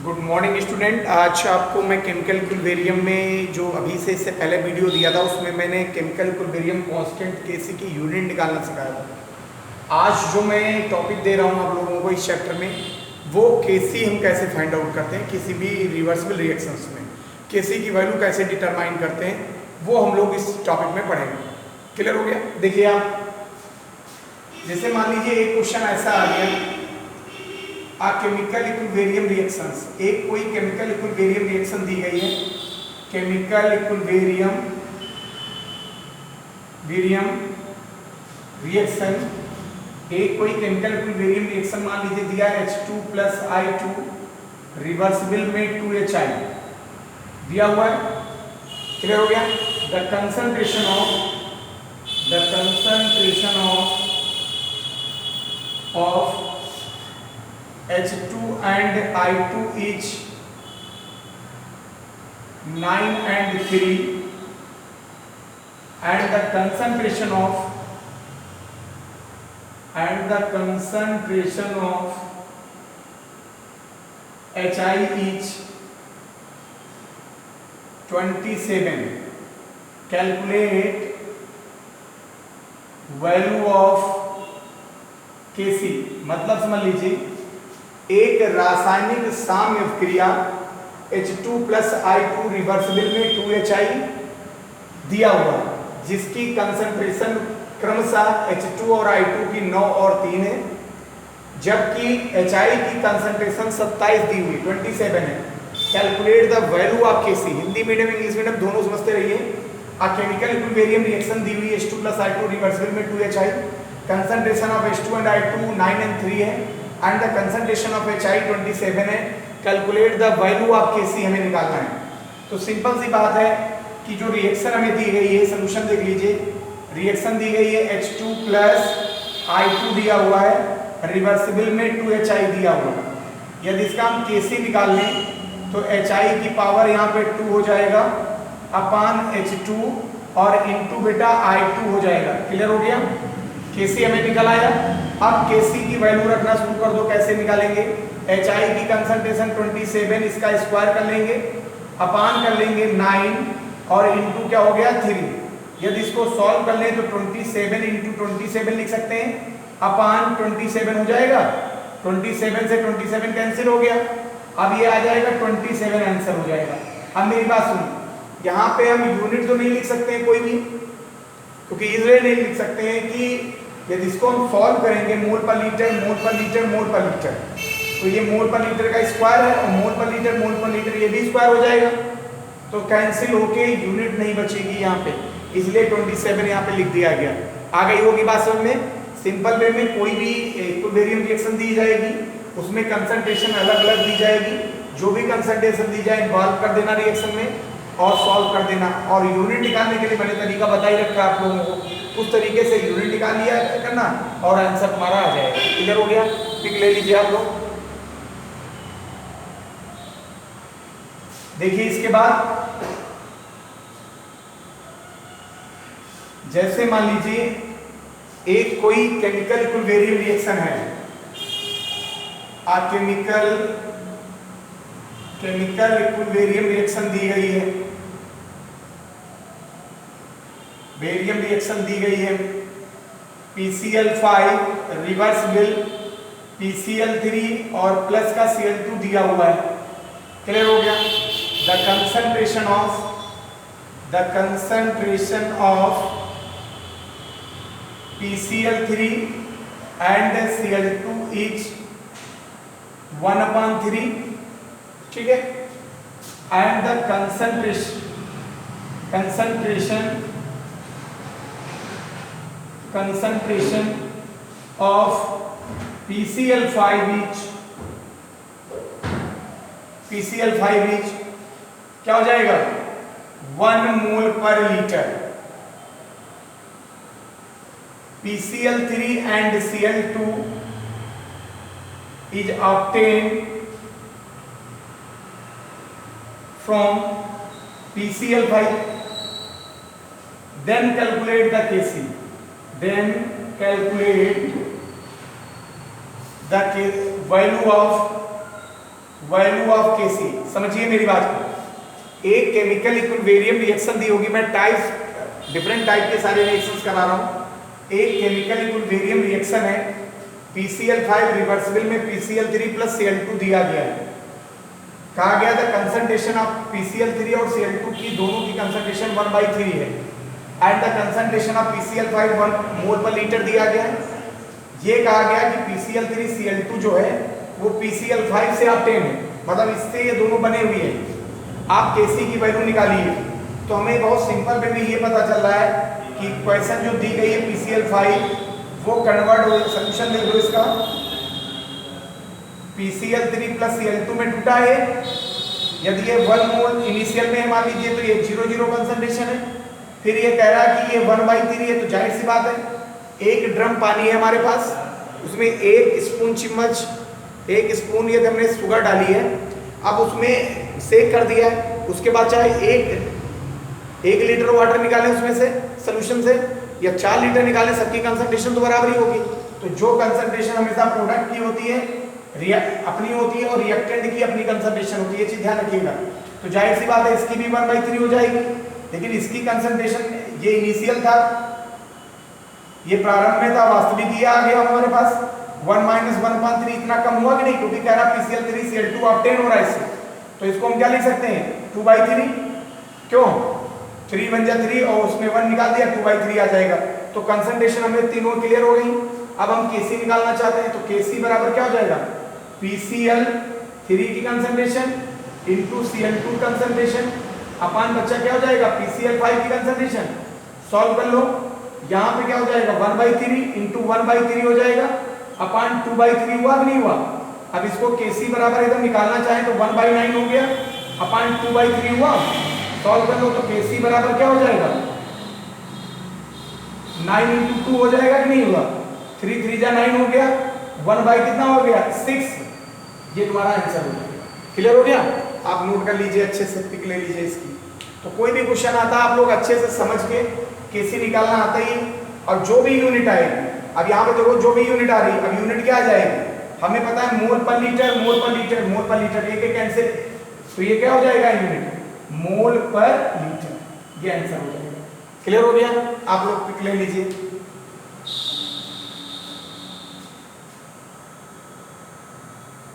Good morning student. आज आपको मैं केमिकल इक्विलिब्रियम में जो अभी से इससे पहले वीडियो दिया था उसमें मैंने केमिकल इक्विलिब्रियम कांस्टेंट केसी की यूनिट निकालना सिखाया था। आज जो मैं टॉपिक दे रहा हूँ आप लोगों को इस चैप्टर में, वो केसी हम कैसे फाइंड आउट करते हैं, किसी भी रिवर्सिबल रिएक्शंस में केसी की वैल्यू कैसे डिटरमाइन करते हैं, वो हम लोग इस टॉपिक में पढ़ेंगे। क्लियर हो गया? देखिए आप, जैसे मान लीजिए एक क्वेश्चन ऐसा आ गया, केमिकल इक्विलिब्रियम रिएक्शंस, एक कोई केमिकल इक्विलिब्रियम रिएक्शन दी गई है, केमिकल इक्विलिब्रियम रिएक्शन, एक कोई केमिकल इक्विलिब्रियम रिएक्शन मान लीजिए दिया H2 प्लस I2 रिवर्सिबल में 2HI दिया हुआ है। क्लियर हो गया? The concentration of H2 and I2 each 9 and 3 and the concentration of HI each 27. Calculate value of Kc। मतलब समझ लीजिए एक रासायनिक साम्य क्रिया H2 प्लस I2 रिवर्सिबल में 2HI दिया हुआ है, जिसकी कंसंट्रेशन क्रमशः H2 और I2 की 9 और 3 है, जबकि HI की कंसंट्रेशन 27 दी हुई 27 है। Calculate the value of Kc। Hindi medium English medium दोनों समझते रहिए। केमिकल इक्विलिब्रियम रिएक्शन दी हुई H2 प्लस I2 रिवर्सिबल में 2HI, concentration of H2 and I2 9 and 3 है and the concentration of HI 27 है। Calculate the value of Kc हमें निकालना है। तो सिंपल सी बात है कि जो रिएक्शन हमें दी गई है, सोल्यूशन देख लीजिए, रिएक्शन दी गई है H2 प्लस I2 दिया हुआ है, रिवर्सिबल में 2HI दिया हुआ है। यदि इसका हम Kc निकाल लें तो HI की पावर यहाँ पे 2 हो जाएगा अपान H2 और इनटू बेटा I2 हो जाएगा। क्लियर हो गया? Kc हमें निकल आया। अब Kc की वैल्यू रखना शुरू कर दो। कैसे निकालेंगे? HI की कंसंट्रेशन 27, इसका स्क्वायर कर लेंगे, अपान कर लेंगे 9 और इनटू क्या हो गया 3। यदि इसको सॉल्व कर लें तो 27 इंटू 27 लिख सकते हैं, अपान 27 हो जाएगा। 27 से 27 कैंसिल हो गया, अब ये आ जाएगा 27 आंसर हो जाएगा। अब मेरी बात सुनो, यहाँ पे हम यूनिट तो नहीं लिख सकते हैं कोई भी, क्योंकि इसलिए नहीं लिख सकते हैं कि यदि इसको हम सॉल्व करेंगे मोल पर लीटर, तो ये मोल पर लीटर का स्क्वायर है और मोल पर लीटर ये भी स्क्वायर हो जाएगा, तो कैंसिल होके यूनिट नहीं बचेगी यहाँ पे, इसलिए 27 यहाँ पे लिख दिया गया। आ गई होगी बात समझ में? सिंपल वे में कोई भी इक्विलिब्रियम रिएक्शन दी जाएगी, उसमें कंसंट्रेशन अलग अलग दी जाएगी, जो भी कंसंट्रेशन दी जाए इन्वॉल्व कर देना रिएक्शन में और सॉल्व कर देना। और यूनिट निकालने के लिए मैंने तरीका बता ही रखा है आप लोगों को, उस तरीके से यूनिट निकाल लिया करना और आंसर तुम्हारा आ जाएगा। क्लियर हो गया? पिक ले लीजिए आप लोग। देखिए इसके बाद जैसे मान लीजिए एक कोई केमिकल इक्विलिब्रियम रिएक्शन है, केमिकल इक्विलिब्रियम रिएक्शन दी गई है, बेरियम रिएक्शन दी गई है, PCl5 रिवर्सिबल PCl3 और प्लस का Cl2 दिया हुआ है। क्लियर हो गया? The concentration of PCl3 and Cl2 is 1/3, ठीक है, and the concentration of PCl5 each क्या हो जाएगा? 1 मोल पर litre. PCl3 and Cl2 is obtained from PCl5, then calculate the Kc, then calculate the value of value of Kc। समझिए मेरी बात को, एक केमिकल इक्विलिब्रियम रिएक्शन दी होगी, मैं डिफरेंट टाइप के सारे रिएक्शंस करा रहा हूं। एक केमिकल इक्विलिब्रियम रिएक्शन है, PCl5 रिवर्सिबल में PCl3 प्लस Cl2 दिया गया है। कहा गया था कंसंट्रेशन ऑफ PCl3 और Cl2 की दोनों की कंसंट्रेशन 1/3 है and the concentration of PCl5 1 मोल पर लीटर दिया गया है। ये कहा गया कि PCl3 Cl2 जो है वो PCl5 से ऑब्टेन है, मतलब इससे ये दोनों बने हुए हैं। आप Kc की वैल्यू निकालिए तो हमें बहुत सिंपल वे में ये पता चल रहा है कि क्वेश्चन जो दी गई है PCl5 वो कन्वर्ट हो, सोल्यूशन लिख लो इसका, PCl3 प्लस Cl2 में टूटा है। यदि ये 1 मोल इनिशियल में मान लीजिए तो ये 0 कंसंट्रेशन है। फिर ये कह रहा है कि ये 1/3 है, तो जाहिर सी बात है एक ड्रम पानी है हमारे पास, उसमें एक स्पून ये हमने शुगर डाली है, अब उसमें सेक कर दिया है, उसके बाद चाहे एक लीटर वाटर निकालें उसमें से सोल्यूशन से या 4 लीटर निकालें, सबकी कंसंट्रेशन तो बराबर ही होगी। तो जो कंसंट्रेशन हमेशा प्रोडक्ट की होती है अपनी होती है और रिएक्टेंट की अपनी कंसंट्रेशन होती है, ये चीज ध्यान रखिएगा। तो जाहिर सी बात है इसकी भी 1/3 हो जाएगी, लेकिन इसकी कंसंट्रेशन ये इनिशियल था, ये प्रारंभ में था, वास्तविक ये आ गया हमारे पास 1 - 1/3 इतना कम हुआ कि नहीं, क्योंकि कह रहा PCl3 Cl2 ऑब्टेन हो रहा है इससे, तो इसको हम क्या लिख सकते हैं 2/3। क्यों 3 बन जा 3 और उसमें 1 निकाल दिया 2/3 आ जाएगा। तो कंसंट्रेशन हमें तीनों क्लियर हो गई। अब हम Kc निकालना चाहते हैं, तो Kc बराबर क्या हो जाएगा PCl3 की कंसंट्रेशन इंटू Cl2 कंसंट्रेशन अपान बच्चा क्या हो जाएगा PCl5 की कंसंट्रेशन। सॉल्व कर लो, यहाँ पे क्या हो जाएगा 1/3 इंटू 1/3 हो जाएगा अपान 2/3 हुआ कि नहीं हुआ। अब इसको Kc बराबर एकदम निकालना चाहे तो 1/9 हो गया अपान 2/3 हुआ। सॉल्व कर लो तो Kc बराबर क्या हो जाएगा 9 इंटू 2 हो जाएगा कि नहीं हुआ, 3 3 जा 9 हो गया, 1 कितना हो गया 6। ये तुम्हारा आंसर हो जाएगा। क्लियर हो गया, आप नोट कर लीजिए, अच्छे से पिक ले लीजिए इसकी। तो कोई भी क्वेश्चन आता है आप लोग अच्छे से समझ के Kc निकालना आता ही, और जो भी यूनिट आएगी, अब यहाँ पे देखो जो भी यूनिट आ रही है, अब यूनिट क्या आ जाएगी हमें पता है मोल पर लीटर, मोल पर लीटर, मोल पर लीटर, एक एक कैंसिल, तो ये क्या हो जाएगा यूनिट मोल पर लीटर, ये आंसर हो जाएगा। क्लियर हो गया, आप लोग पिक ले लीजिए।